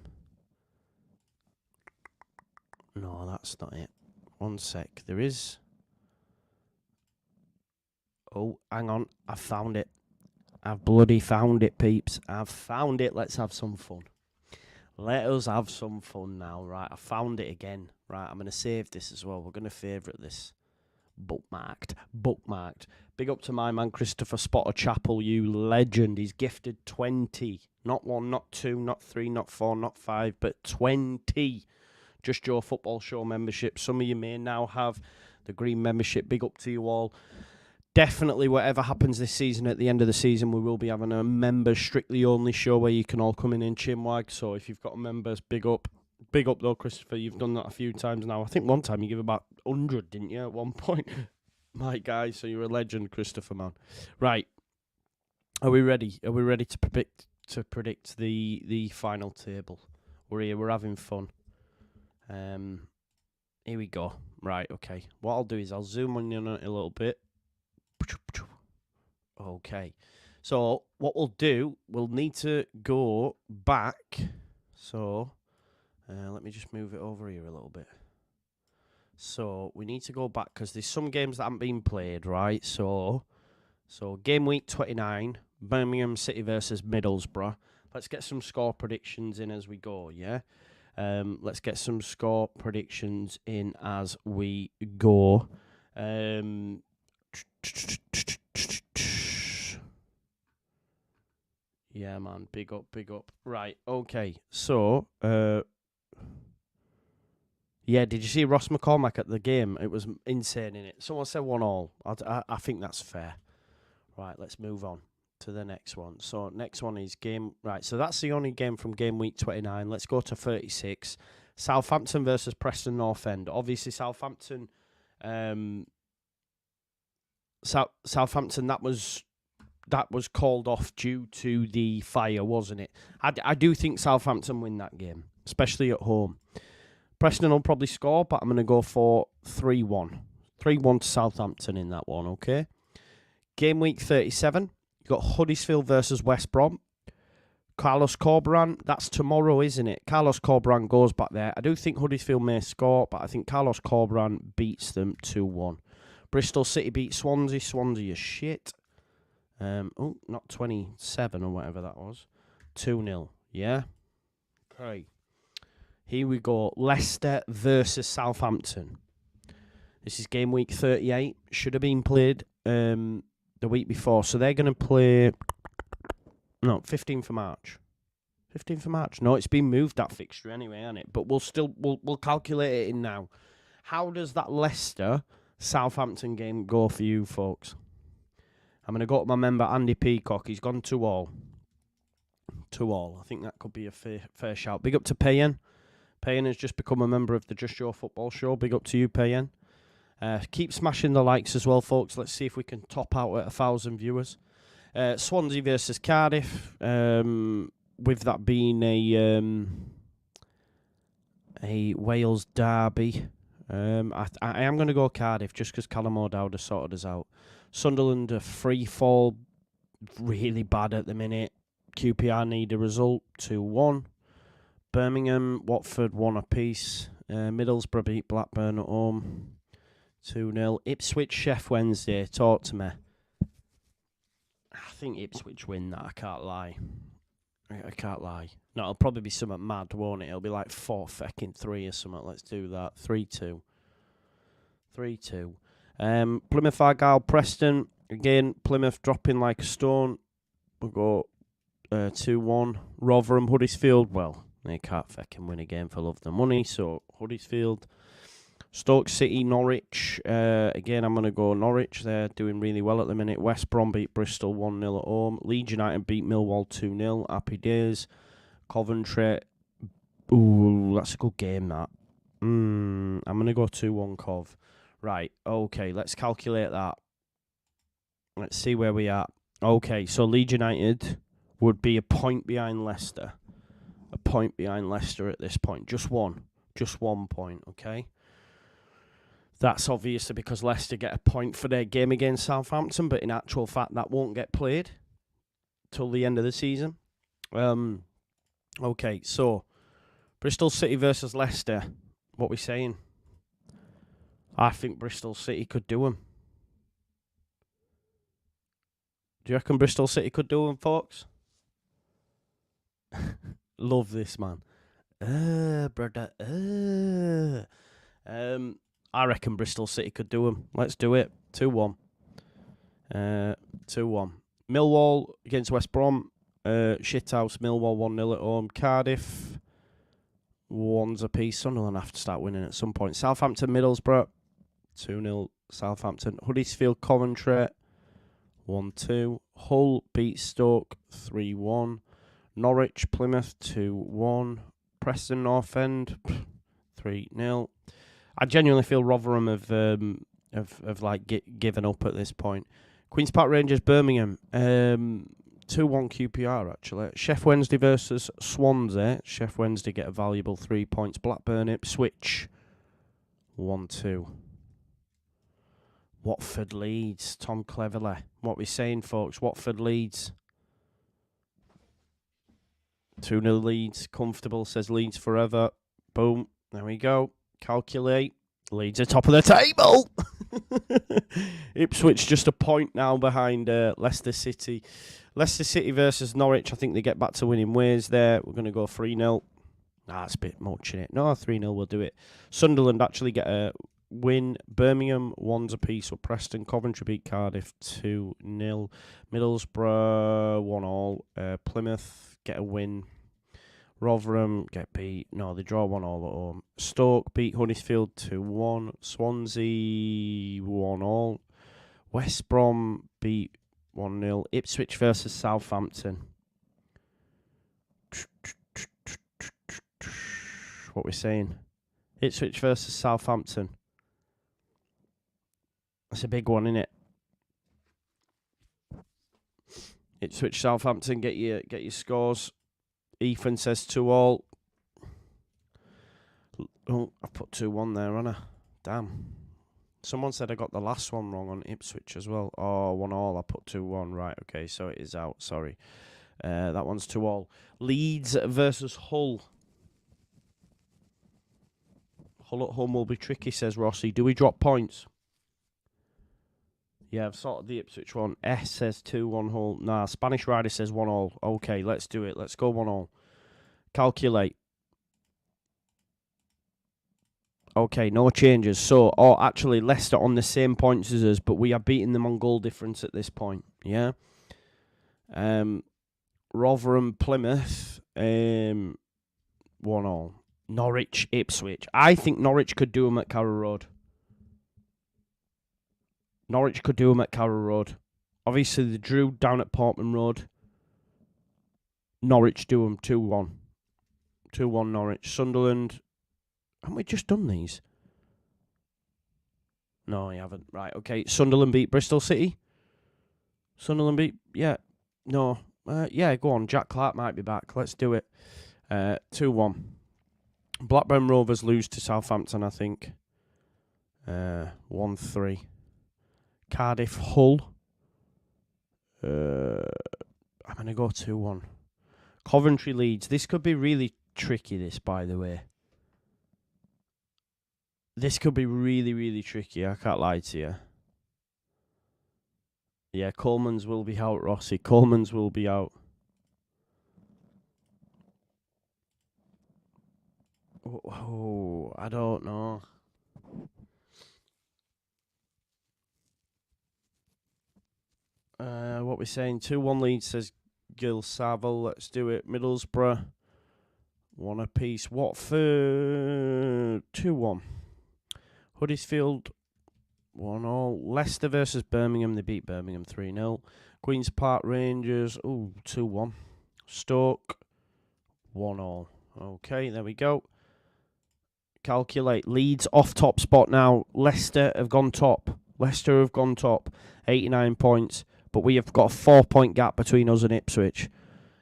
that's not it. One sec, there is... Oh, hang on, I found it. I've bloody found it, peeps. I've found it. Let's have some fun. Let us have some fun now, right? I found it again. Right, I'm going to save this as well. We're going to favourite this. Bookmarked. Big up to my man, Christopher Spotter Chapel, you legend. He's gifted 20. Not 1, not 2, not 3, not 4, not 5, but 20. Just Joe Football Show membership. Some of you may now have the green membership. Big up to you all. Definitely, whatever happens this season, at the end of the season, we will be having a members strictly only show where you can all come in and chinwag. So if you've got members, big up. Big up though, Christopher. You've done that a few times now. I think one time you gave about 100, didn't you, at one point? My guy, so you're a legend, Christopher, man. Right. Are we ready? Are we ready to predict the final table? We're here. We're having fun. Here we go. Right, okay. What I'll do is I'll zoom on you a little bit. Okay. So what we'll do, we'll need to go back. So let me just move it over here a little bit. So we need to go back because there's some games that haven't been played, right? So game week 29, Birmingham City versus Middlesbrough. Let's get some score predictions in as we go, yeah? Let's get some score predictions in as we go. Yeah, man, big up, big up. Right, okay, so, yeah, did you see Ross McCormack at the game? It was insane, innit? Someone said 1-1. I think that's fair. Right, let's move on to the next one. So, next one is game... Right, so that's the only game from game week 29. Let's go to 36. Southampton versus Preston North End. Obviously, Southampton... Southampton, that was called off due to the fire, wasn't it? I do think Southampton win that game, especially at home. Preston will probably score, but I'm going to go for 3-1. 3-1 to Southampton in that one, okay? Game week 37, you've got Huddersfield versus West Brom. Carlos Corberán, that's tomorrow, isn't it? Carlos Corberán goes back there. I do think Huddersfield may score, but I think Carlos Corberán beats them 2-1. Bristol City beat Swansea. Swansea is shit. Not 27 or whatever that was. 2-0, yeah? Okay. Here we go. Leicester versus Southampton. This is game week 38. Should have been played the week before. So they're going to play... No, 15th of March. 15th of March. No, it's been moved, that fixture anyway, hasn't it? But we'll calculate it in now. How does that Leicester Southampton game go for you, folks? I'm going to go to my member, Andy Peacock. He's gone 2-2. 2-2. I think that could be a fair shout. Big up to Payen. Payen has just become a member of the Just Your Football Show. Big up to you, Payen. Keep smashing the likes as well, folks. Let's see if we can top out at 1,000 viewers. Swansea versus Cardiff. With that being a Wales derby. I am going to go Cardiff just because Callum O'Dowd has sorted us out. Sunderland are free fall, really bad at the minute. QPR need a result, 2-1. Birmingham, Watford 1 apiece. Middlesbrough beat Blackburn at home, 2-0. Ipswich, Sheff Wednesday, talk to me. I think Ipswich win that, I can't lie. I can't lie. No, it'll probably be something mad, won't it? It'll be like 4-3 or something. Let's do that. 3-2. 3-2. Plymouth, Argyle, Preston. Again, Plymouth dropping like a stone. We'll go 2-1. Rotherham, Huddersfield. Well, they can't fucking win a game for love of the money. So, Huddersfield. Stoke City, Norwich. Again, I'm going to go Norwich. They're doing really well at the minute. West Brom beat Bristol 1-0 at home. Leeds United beat Millwall 2-0. Happy days. Coventry. Ooh, that's a good game, that. I'm going to go 2-1 Cov. Right, okay, let's calculate that. Let's see where we are. Okay, so Leeds United would be a point behind Leicester. A point behind Leicester at this point. Just one. Just 1 point, okay? That's obviously because Leicester get a point for their game against Southampton, but in actual fact, that won't get played till the end of the season. Okay, so Bristol City versus Leicester. What we saying? I think Bristol City could do them. Do you reckon Bristol City could do them, folks? Love this, man. Brother. I reckon Bristol City could do them. Let's do it. 2-1. 2-1. Millwall against West Brom. Shithouse. Millwall 1-0 at home. Cardiff. 1 apiece. Sunderland have to start winning at some point. Southampton, Middlesbrough. 2-0 Southampton. Huddersfield, Coventry. 1-2. Hull beat Stoke 3-1. Norwich, Plymouth 2-1. Preston North End 3-0. I genuinely feel Rotherham have given up at this point. Queen's Park Rangers, Birmingham 2-1 QPR actually. Sheff Wednesday versus Swansea. Sheff Wednesday get a valuable 3 points. Blackburn, Ipswich 1-2. Watford Leeds, Tom Cleverley. What we saying, folks? Watford Leeds. 2-0 Leeds. Comfortable, says Leeds forever. Boom. There we go. Calculate. Leeds are top of the table. Ipswich just a point now behind Leicester City. Leicester City versus Norwich. I think they get back to winning ways there. We're going to go 3-0. Nah, it's a bit much in it. No, 3-0 will do it. Sunderland actually get a win. Birmingham, 1 apiece with Preston. Coventry beat Cardiff 2-0. Middlesbrough, 1-1. Plymouth get a win. Rotherham get beat. No, they draw 1-1 at home. Stoke beat Huddersfield 2-1. Swansea 1-1. West Brom beat 1-0. Ipswich versus Southampton. What we're saying? Ipswich versus Southampton. That's a big one, isn't it? Ipswich, Southampton, get your scores. Ethan says 2-2. Oh, I put 2-1 there, haven't I? Damn. Someone said I got the last one wrong on Ipswich as well. Oh, 1-1. I put 2-1. Right, okay, so it is out. Sorry. That one's 2-2. Leeds versus Hull. Hull at home will be tricky, says Rossi. Do we drop points? Yeah, I've sorted the Ipswich one. S says 2-1 Hull. Nah, Spanish Rider says 1-1. Okay, let's do it. Let's go 1-1. Calculate. Okay, no changes. So, actually, Leicester on the same points as us, but we are beating them on goal difference at this point. Yeah. Rotherham, Plymouth, 1-1. Norwich, Ipswich. I think Norwich could do them at Carrow Road. Norwich could do them at Carrow Road. Obviously, they drew down at Portman Road. Norwich do them 2-1. 2-1 Norwich. Sunderland. Haven't we just done these? No, you haven't. Right, okay. Sunderland beat Bristol City. Sunderland beat... Yeah. No. Yeah, go on. Jack Clark might be back. Let's do it. 2-1. Blackburn Rovers lose to Southampton, I think. 1-3. Cardiff Hull. I'm going to go 2-1. Coventry Leeds. This could be really tricky, this, by the way. This could be really, really tricky. I can't lie to you. Yeah, Coleman's will be out, Rossi. Coleman's will be out. Oh, I don't know. What we're saying, 2-1 Leeds, says Gil Saville. Let's do it. Middlesbrough, 1 apiece. Watford, 2-1. Huddersfield, 1-0. Leicester versus Birmingham. They beat Birmingham 3-0. Queen's Park Rangers, 2-1. Stoke, 1-0. Okay, there we go. Calculate. Leeds off top spot now. Leicester have gone top. 89 points. But we have got a 4-point gap between us and Ipswich.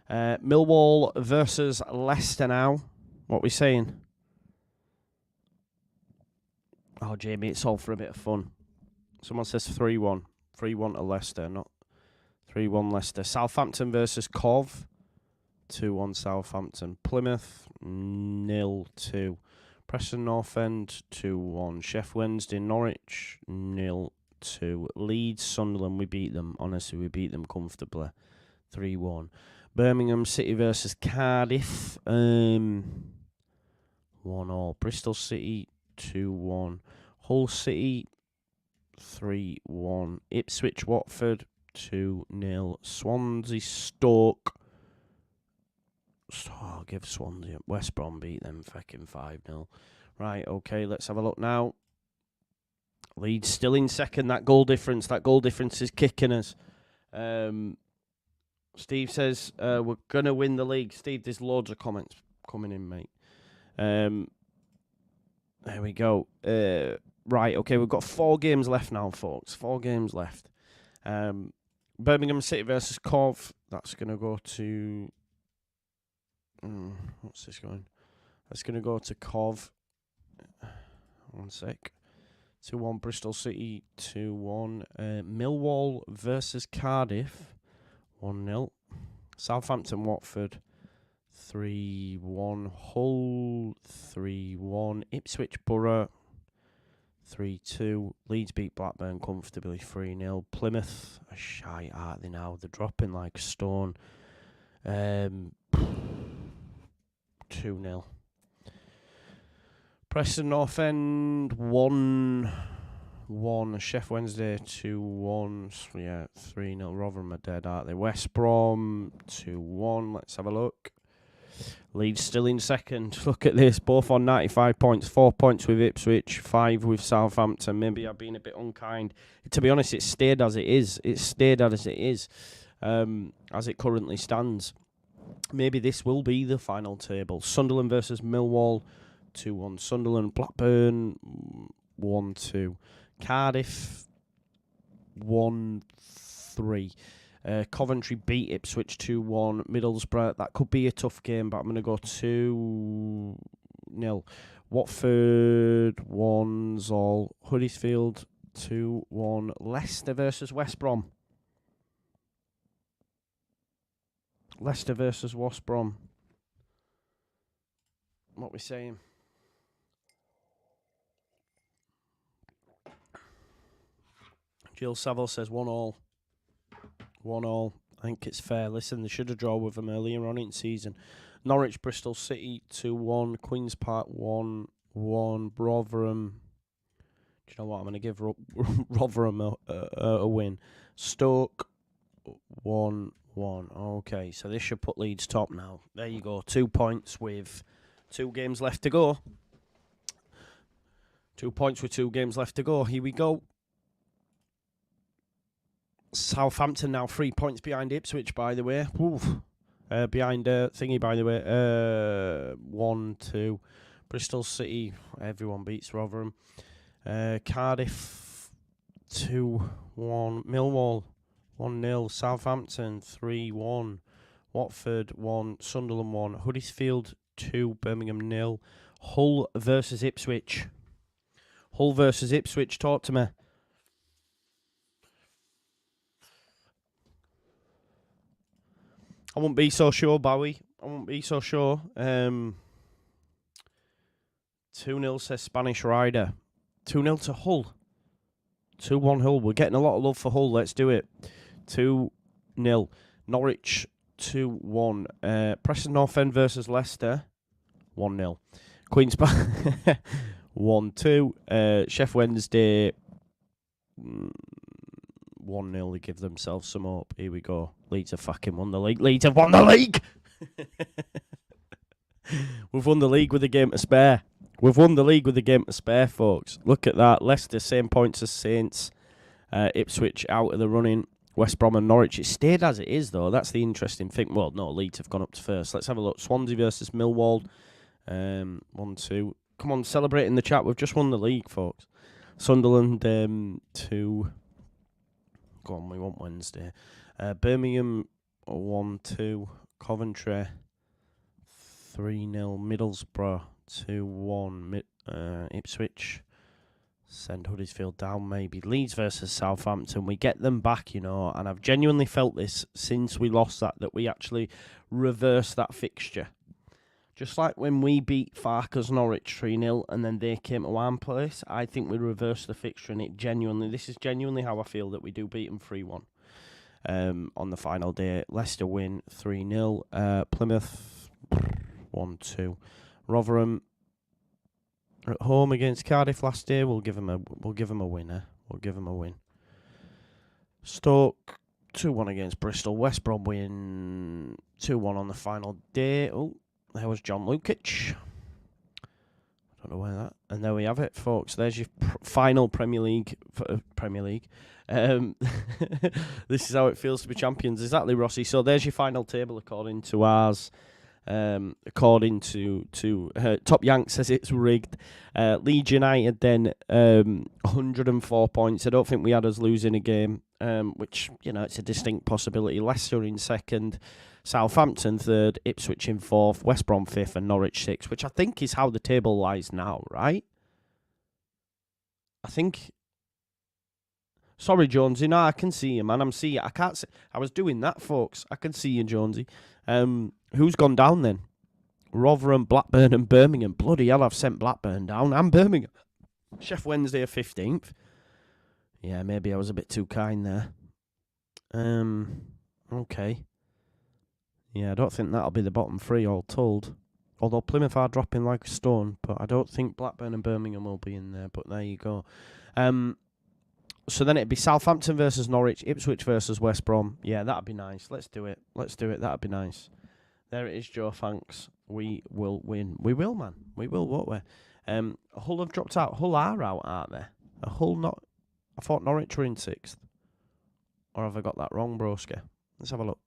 Millwall versus Leicester now. What are we saying? Oh, Jamie, it's all for a bit of fun. Someone says 3-1. 3-1 to Leicester, not 3-1 Leicester. Southampton versus Cov. 2-1 Southampton. Plymouth, 0-2. Preston North End, 2-1. Sheff Wednesday, Norwich, 0-2. Leeds, Sunderland, we beat them. Honestly, we beat them comfortably. 3-1. Birmingham City versus Cardiff, 1-0. Bristol City, 2-1. Hull City, 3-1. Ipswich Watford, 2-0. Swansea Stoke. I'll give Swansea. West Brom beat them fucking 5-0. Right, okay, let's have a look now. Leeds still in second. That goal difference is kicking us. Steve says we're going to win the league. Steve, there's loads of comments coming in, mate. There we go. Right, okay, we've got 4 games left now, folks. 4 games left. Birmingham City versus Cov. That's going to go to... what's this going? That's going to go to Cov. 1 sec. 2-1 Bristol City. 2-1. Millwall versus Cardiff. 1-0. Southampton Watford. 3-1. Hull. 3-1. Ipswich Borough. 3-2. Leeds beat Blackburn comfortably 3-0. Plymouth are shy, aren't they now? They're dropping like a stone. 2-0. Preston North End 1-1. Sheff Wednesday 2-1. Yeah, 3-0. Rotherham are dead, aren't they? West Brom 2-1. Let's have a look. Leeds still in second. Look at this. Both on 95 points. 4 points with Ipswich. 5 with Southampton. Maybe I've been a bit unkind. To be honest, it's stayed as it is. It's stayed as it is. As it currently stands. Maybe this will be the final table. Sunderland versus Millwall 2-1. Sunderland. Blackburn 1-2. Cardiff 1-3. Coventry beat Ipswich 2-1. Middlesbrough, that could be a tough game, but I'm going to go 2-0. Watford 1-0. Huddersfield 2-1. Leicester versus West Brom. Leicester versus West Brom. What we saying? Jill Saville says 1-1. 1-1. I think it's fair. Listen, they should have drawn with them earlier on in season. Norwich, Bristol City 2-1. Queen's Park 1-1. Rotherham. Do you know what? I'm going to give Rotherham a win. Stoke 1-1. Okay, so this should put Leeds top now. There you go. 2 points with 2 games left to go. 2 points with 2 games left to go. Here we go. Southampton now 3 points behind Ipswich, by the way. Behind thingy, by the way. 1-2. Bristol City, everyone beats Rotherham. Cardiff 2-1. Millwall 1-0. Southampton 3-1. Watford 1. Sunderland 1. Huddersfield 2. Birmingham 0. Hull versus Ipswich. Hull versus Ipswich, talk to me. I won't be so sure, Bowie. I won't be so sure. 2-0 says Spanish Rider. 2-0 to Hull. 2-1 Hull. We're getting a lot of love for Hull. Let's do it. 2-0. Norwich 2-1. Preston North End versus Leicester. 1-0. Queen's Park 1-2. Sheff Wednesday 1-0. They give themselves some hope. Here we go. Leeds have fucking won the league. Leeds have won the league! We've won the league with a game to spare. We've won the league with a game to spare, folks. Look at that. Leicester, same points as Saints. Ipswich out of the running. West Brom and Norwich. It stayed as it is, though. That's the interesting thing. Well, no, Leeds have gone up to first. Let's have a look. Swansea versus Millwall. 1-2. Come on, celebrate in the chat. We've just won the league, folks. Sunderland 2. Go on, we want Wednesday. Birmingham 1-2. Coventry 3-0. Middlesbrough 2-1. Ipswich send Huddersfield down maybe. Leeds versus Southampton. We get them back, you know, and I've genuinely felt this since we lost that we actually reversed that fixture. Just like when we beat Farker's Norwich 3-0 and then they came to our place, I think we reversed the fixture, and this is genuinely how I feel that we do beat them 3-1 on the final day. Leicester win 3-0. Plymouth 1-2. Rotherham at home against Cardiff last day. We'll give them a winner. We'll give them a win. Stoke 2-1 against Bristol. West Brom win 2-1 on the final day. Oh, there was John Lukic. I don't know where that. And there we have it, folks. There's your final Premier League. This is how it feels to be champions. Exactly, Rossi. So there's your final table according to ours. According to Top Yank says it's rigged. Leeds United then 104 points. I don't think we had us losing a game, which, you know, it's a distinct possibility. Leicester in second, Southampton third, Ipswich in fourth, West Brom fifth, and Norwich sixth, which I think is how the table lies now, right? I think. Sorry, Jonesy. No, I can see you, man. I can't see. I was doing that, folks. I can see you, Jonesy. Who's gone down then? Rotherham, Blackburn, and Birmingham. Bloody hell, I've sent Blackburn down and Birmingham. Sheff Wednesday 15th. Yeah, maybe I was a bit too kind there. Okay. Yeah, I don't think that'll be the bottom three all told. Although Plymouth are dropping like a stone, but I don't think Blackburn and Birmingham will be in there. But there you go. So then it'd be Southampton versus Norwich, Ipswich versus West Brom. Yeah, that'd be nice. Let's do it. That'd be nice. There it is, Joe. Thanks. We will win. We will, man. We will, won't we? Hull have dropped out. Hull are out, aren't they? Hull not. I thought Norwich were in 6th. Or have I got that wrong, broski? Let's have a look.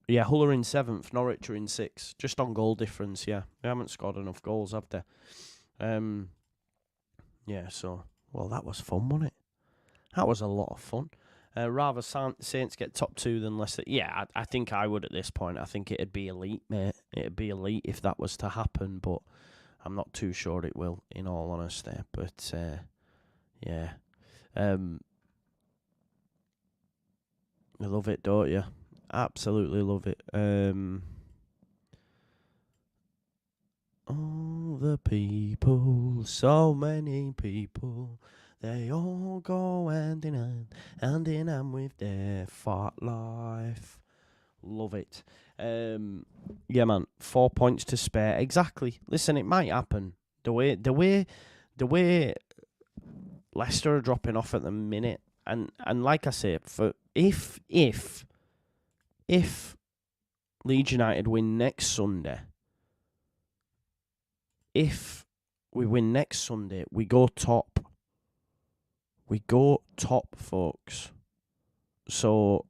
Yeah, Hull are in 7th. Norwich are in 6th. Just on goal difference, yeah. They haven't scored enough goals, have they? Yeah, so... Well, that was fun, wasn't it? That was a lot of fun. Rather Saints get top 2 than Leicester. Yeah, I think I would at this point. I think it'd be elite, mate. It'd be elite if that was to happen, but I'm not too sure it will, in all honesty. But, yeah. You love it, don't you? Absolutely love it. All the people, so many people, they all go hand in hand with their fart life. Love it. Yeah, man. 4 points to spare. Exactly. Listen, it might happen. The way Leicester are dropping off at the minute, and like I say, for if Leeds United win next Sunday, if we win next Sunday, we go top. We go top, folks. So,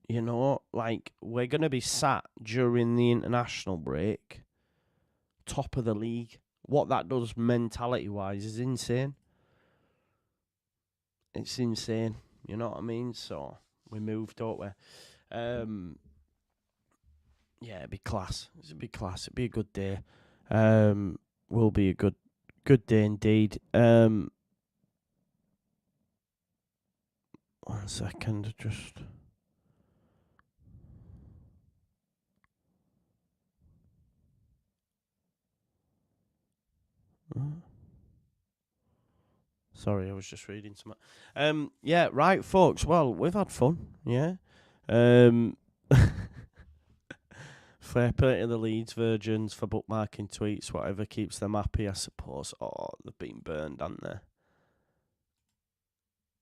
you know, like, we're going to be sat during the international break, top of the league. What that does mentality-wise is insane. It's insane. You know what I mean? So, we move, don't we? Yeah, it'd be class. It'd be class. It'd be a good day. Will be a good day indeed. 1 second, just. Sorry, I was just reading something. Yeah, right, folks. Well, we've had fun. Yeah. Fair play to the Leeds Virgins for bookmarking tweets, whatever keeps them happy, I suppose. Oh, they've been burned, haven't they?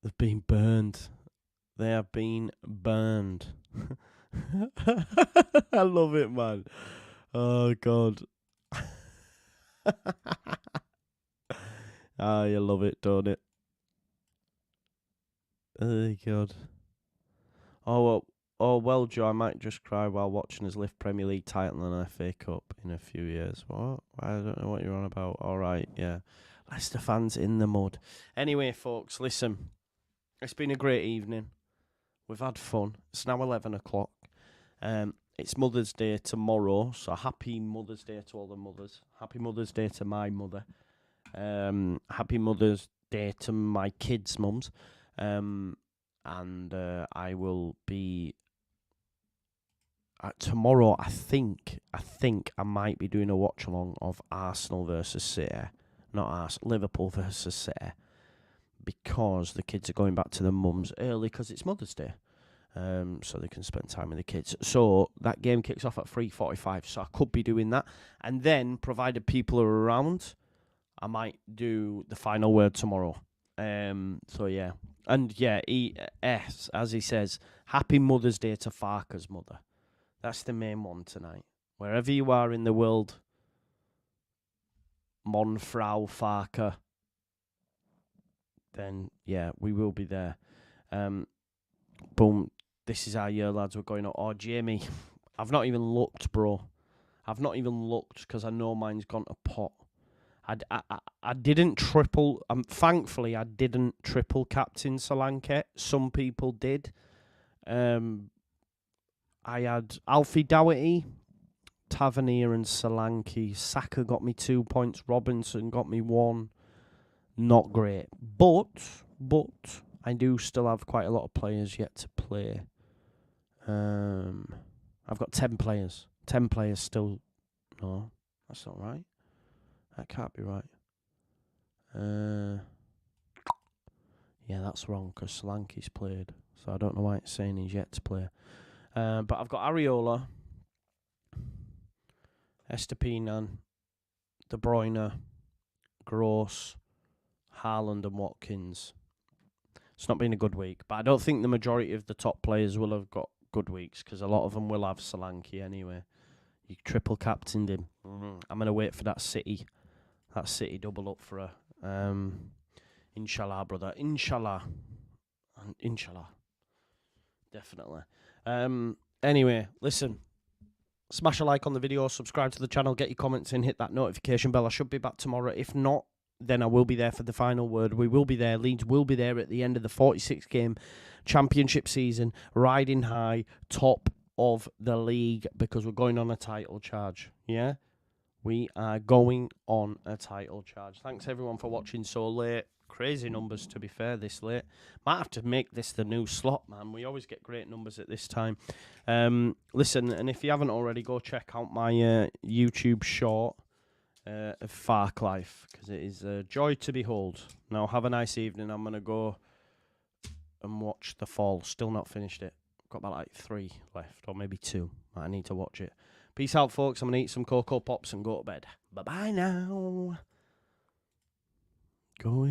They've been burned. They have been burned. I love it, man. Oh, God. You love it, don't it? Oh, God. Oh, well, Joe, I might just cry while watching us lift Premier League title and FA Cup in a few years. What? I don't know what you're on about. All right, yeah. Leicester fans in the mud. Anyway, folks, listen. It's been a great evening. We've had fun. It's now 11 o'clock. It's Mother's Day tomorrow, so happy Mother's Day to all the mothers. Happy Mother's Day to my mother. Happy Mother's Day to my kids' mums. And I will be... tomorrow, I think I might be doing a watch-along of Arsenal versus City. Not Arsenal, Liverpool versus City. Because the kids are going back to their mums early because it's Mother's Day. So they can spend time with the kids. So that game kicks off at 3:45. So I could be doing that. And then, provided people are around, I might do the final word tomorrow. So yeah. And yeah, ES, as he says, happy Mother's Day to Farker's mother. That's the main one tonight. Wherever you are in the world, Mon Frau Farker, then yeah, we will be there. Boom. This is our year, lads. We're going up. Oh, Jamie, I've not even looked, bro. I've not even looked because I know mine's gone to pot. I didn't triple. Thankfully, I didn't triple captain Solanke. Some people did. I had Alfie Doherty, Tavernier, and Solanke. Saka got me 2 points. Robinson got me 1. Not great, but I do still have quite a lot of players yet to play. I've got 10 players. 10 players still. No, that's not right. That can't be right. Yeah, that's wrong because Solanke's played. So I don't know why it's saying he's yet to play. But I've got Areola, Estupiñán, De Bruyne, Gross, Haaland and Watkins. It's not been a good week, but I don't think the majority of the top players will have got good weeks because a lot of them will have Solanke anyway. You triple captained him. I'm going to wait for that City double up for her. Inshallah, brother. Inshallah. Inshallah. Definitely. Anyway, listen. Smash a like on the video, subscribe to the channel, get your comments in, hit that notification bell. I should be back tomorrow. If not, then I will be there for the final word. We will be there. Leeds will be there at the end of the 46-game championship season, riding high, top of the league, because we're going on a title charge. Yeah? We are going on a title charge. Thanks, everyone, for watching so late. Crazy numbers, to be fair, this late. Might have to make this the new slot, man. We always get great numbers at this time. Listen, and if you haven't already, go check out my YouTube short of Fark Life, because it is a joy to behold. Now, have a nice evening. I'm going to go and watch The Fall. Still not finished it. Got about like 3 left, or maybe 2. I need to watch it. Peace out, folks. I'm going to eat some Cocoa Pops and go to bed. Bye-bye now. Going.